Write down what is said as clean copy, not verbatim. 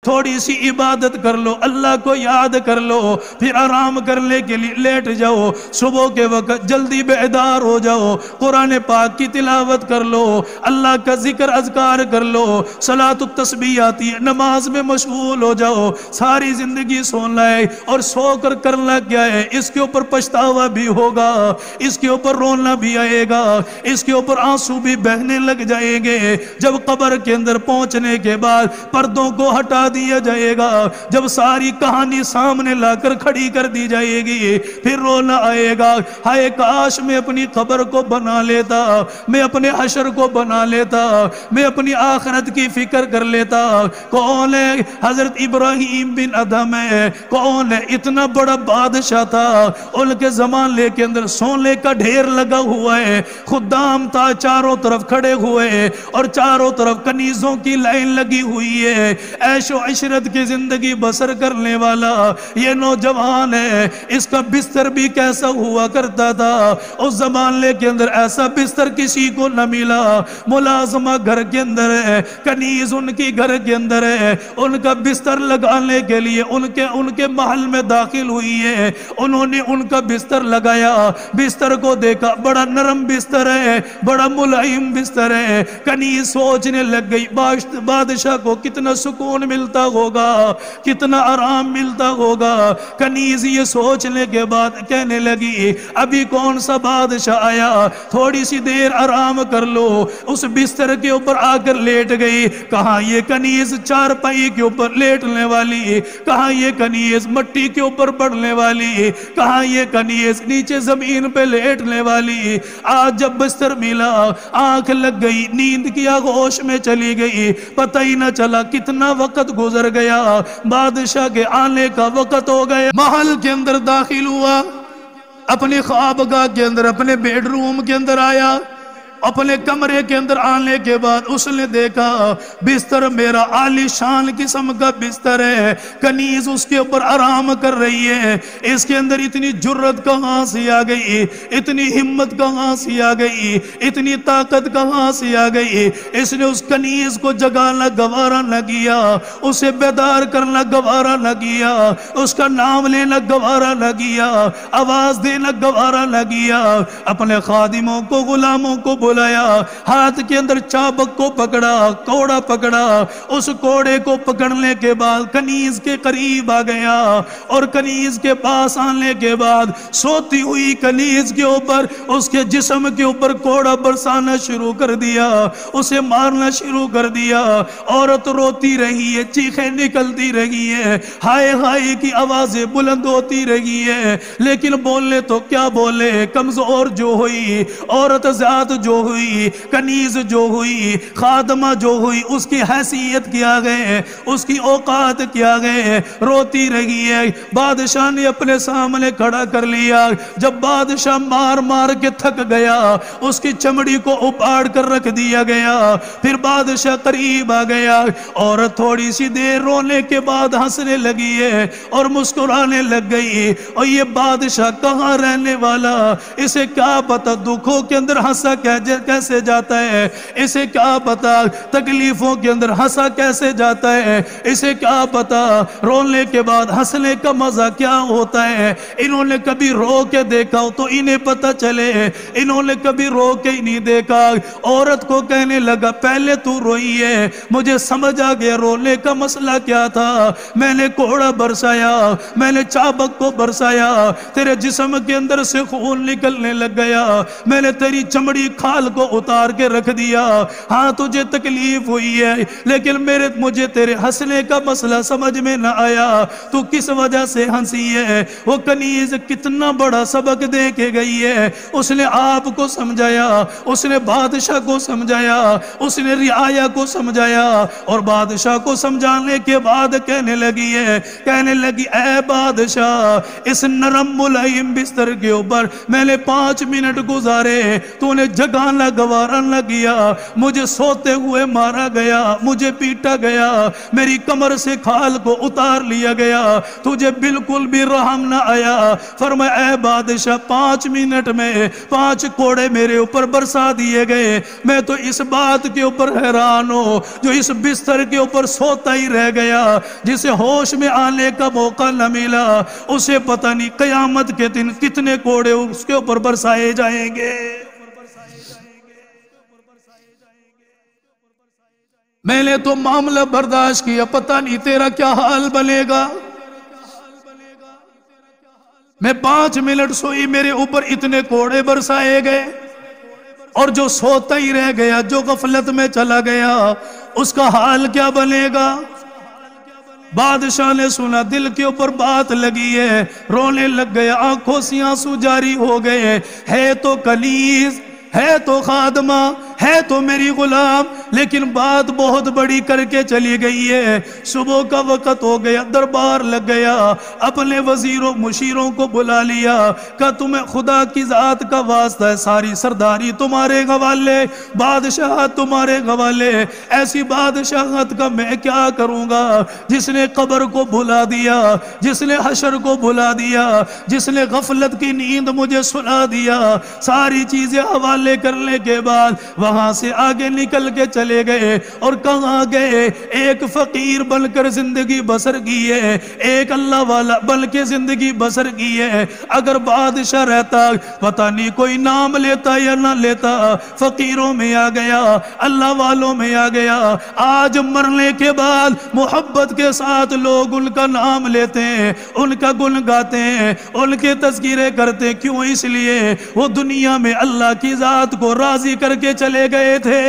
تھوڑی سی عبادت کر لو، اللہ کو یاد کر لو، پھر آرام کرنے کے لیے لیٹ جاؤ، صبح کے وقت جلدی بیدار ہو جاؤ، قرآن پاک کی تلاوت کر لو، اللہ کا ذکر اذکار کر لو، صلاۃ التسبیح آتی ہے، نماز میں مشغول ہو جاؤ۔ ساری زندگی سونا ہے اور سو کر کرنا کیا ہے؟ اس کے اوپر پچھتاوا بھی ہوگا، اس کے اوپر رونا بھی آئے گا، اس کے اوپر آنسو بھی بہنے لگ جائیں گے۔ جب قبر کے اندر پہنچنے کے بعد پردوں کو ہٹا دیا جائے گا، جب ساری کہانی سامنے لا کر کھڑی کر دی جائے گی، پھر رونا آئے گا، ہائے کاش میں اپنی قبر کو بنا لیتا، میں اپنے حشر کو بنا لیتا، میں اپنی آخرت کی فکر کر لیتا۔ کون ہے؟ حضرت ابراہیم بن ادھم ہے۔ کون ہے؟ اتنا بڑا بادشاہ تھا، ان کے زمانے کے اندر سونے کا ڈھیر لگا ہوا ہے، خدام تھا چاروں طرف کھڑے ہوئے اور چاروں طرف کنیزوں کی لائن لگی ہوئی ہے، عیش و عشرت کی زندگی بسر کرنے والا یہ نوجوان ہے۔ اس کا بستر بھی کیسا ہوا کرتا تھا؟ اس زمانے کے اندر ایسا بستر کسی کو نہ ملا، ملازمہ گھر کے اندر ہے، کنیز ان کی گھر کے اندر ہے، ان کا بستر لگانے کے لیے ان کے محل میں داخل ہوئی ہے، انہوں نے ان کا بستر لگایا، بستر کو دیکھا، بڑا نرم بستر ہے، بڑا ملائم بستر ہے۔ کنیز سوچنے لگ گئی بادشاہ کو کتنا سکون ملتا ہوگا، کتنا آرام ملتا ہوگا۔ کنیز یہ سوچنے کے بعد کہنے لگی ابھی کون سا بادشاہ آیا، تھوڑی سی دیر آرام کر لو۔ اس بستر کے اوپر آ کر لیٹ گئی۔ کہاں یہ کنیز چارپائی کے اوپر لیٹنے والی، کہاں یہ کنیز مٹی کے اوپر پڑنے والی، کہاں یہ کنیز نیچے زمین پہ لیٹنے والی۔ آج جب بستر ملا، آنکھ لگ گئی، نیند کی آغوش میں چلی گئی، پتہ ہی نہ چلا کتنا وقت گزر گیا، بادشاہ کے آنے کا وقت ہو گیا۔ محل کے اندر داخل ہوا، اپنی خوابگاہ کے اندر، اپنے بیڈ روم کے اندر آیا، اپنے کمرے کے اندر آنے کے بعد اس نے دیکھا بستر میرا عالی شان قسم کا بستر ہے، کنیز اس کے اوپر آرام کر رہی ہے۔ اس کے اندر اتنی جرت کہاں سے آ گئی، اتنی ہمت کہاں سے آ گئی، اتنی طاقت کہاں سے آ گئی؟ اس نے اس کنیز کو جگانا گوارا نہ کیا، اسے بیدار کرنا گوارا نہ کیا، اس کا نام لینا گوارا نہ کیا، آواز دینا گوارا نہ کیا۔ اپنے خادموں کو، غلاموں کو بلایا، ہاتھ کے اندر چابک کو پکڑا، کوڑا پکڑا، اس کوڑے کو پکڑنے کے بعد کنیز کے قریب آ گیا، اور کنیز کے پاس آنے کے بعد سوتی ہوئی کنیز کے اوپر، اس کے جسم کے اوپر کوڑا برسانا شروع کر دیا، اسے مارنا شروع کر دیا۔ عورت روتی رہی ہے، چیخیں نکلتی رہی ہے، ہائے ہائے کی آوازیں بلند ہوتی رہی ہے، لیکن بولے تو کیا بولے؟ کمزور جو ہوئی، عورت ذات جو ہوئی، کنیز جو ہوئی، خادمہ جو ہوئی، اس کی حیثیت کیا گئے، اس کی اوقات کیا گئے، روتی رہی ہے۔ بادشاہ نے اپنے سامنے کھڑا کر لیا۔ جب بادشاہ مار مار کے تھک گیا، اس کی چمڑی کو اپاڑ کر رکھ دیا گیا، پھر بادشاہ قریب آ گیا، اور تھوڑی سی دیر رونے کے بعد ہنسنے لگی ہے اور مسکرانے لگ گئی۔ اور یہ بادشاہ کہاں رہنے والا، اسے کیا پتا دکھوں کے اندر ہنسا کیسے جاتا ہے، اسے کیا پتا تکلیفوں کے اندر ہنسا کیسے جاتا ہے، اسے کیا پتا رونے کے بعد ہنسنے کا مزہ کیا ہوتا ہے۔ انہوں نے کبھی رو کے دیکھا تو انہیں پتا چلے، انہوں نے کبھی رو کے ہی نہیں دیکھا۔ عورت کو کہنے لگا پہلے تو روئی ہے، مجھے سمجھ آ گیا رونے کا مسئلہ کیا تھا، میں نے کوڑا برسایا، میں نے چابک کو برسایا، تیرے جسم کے اندر سے خون نکلنے لگ گیا، میں نے تیری چمڑی کھال کو اتار کے رکھ دیا، ہاں تجھے تکلیف ہوئی ہے، لیکن مجھے تیرے ہنسنے کا مسئلہ سمجھ میں نہ آیا، تو کس وجہ سے ہنسی ہے۔ وہ کنیز کتنا بڑا سبق دے کے گئی ہے، اس نے آپ کو سمجھایا، اس نے بادشاہ کو سمجھایا، اس نے رعایا کو سمجھایا، اور بادشاہ کو سمجھانے کے بعد کہنے لگی اے بادشاہ، اس نرم ملائم بستر کے اوپر میں نے 5 منٹ گزارے، تو نے جگانا گوارا نہ کیا، مجھے سوتے ہوئے مارا گیا، مجھے پیٹا گیا، میری کمر سے کھال کو اتار لیا گیا، تجھے بالکل بھی رحم نہ آیا۔ فرمایا اے بادشاہ 5 منٹ میں 5 کوڑے میرے اوپر برسا دیے گئے، میں تو اس بات کے اوپر حیران ہو جو اس بستر کے اوپر سوتا ہی رہ گیا، جسے ہوش میں آنے کا موقع نہ ملا، اسے پتہ نہیں قیامت کے دن کتنے کوڑے اس کے اوپر برسائے جائیں گے۔ میں نے تو معاملہ برداشت کیا، پتہ نہیں تیرا کیا حال بنے گا۔ میں 5 منٹ سوئی، میرے اوپر اتنے کوڑے برسائے گئے، اور جو سوتا ہی رہ گیا، جو غفلت میں چلا گیا، اس کا حال کیا بنے گا؟ بادشاہ نے سنا، دل کے اوپر بات لگی ہے، رونے لگ گیا، آنکھوں سے آنسو جاری ہو گئے۔ ہے تو کنیز، ہے تو خادمہ، ہے تو میری غلام، لیکن بات بہت بڑی کر کے چلی گئی ہے۔ صبح کا وقت ہو گیا، دربار لگ گیا، اپنے وزیروں مشیروں کو بلا لیا، کہ تمہیں خدا کی ذات کا واسطہ ہے، ساری سرداری تمہارے حوالے، بادشاہ تمہارے حوالے۔ ایسی بادشاہت کا میں کیا کروں گا جس نے قبر کو بھلا دیا، جس نے حشر کو بھلا دیا، جس نے غفلت کی نیند مجھے سلا دیا۔ ساری چیزیں حوالے کرنے کے بعد وہاں سے آگے نکل کے چلے گئے، اور کہاں گئے؟ ایک فقیر بن کر زندگی بسر کی ہے، ایک اللہ والا بن کے زندگی بسر کی ہے۔ اگر بادشاہ رہتا پتہ نہیں کوئی نام لیتا یا نہ لیتا، فقیروں میں آ گیا، اللہ والوں میں آ گیا۔ آج مرنے کے بعد محبت کے ساتھ لوگ ان کا نام لیتے ہیں، ان کا گن گاتے ہیں، ان کے تذکرے کرتے ہیں۔ کیوں؟ اس لیے وہ دنیا میں اللہ کی ذات کو راضی کر کے چلے گئے تھے۔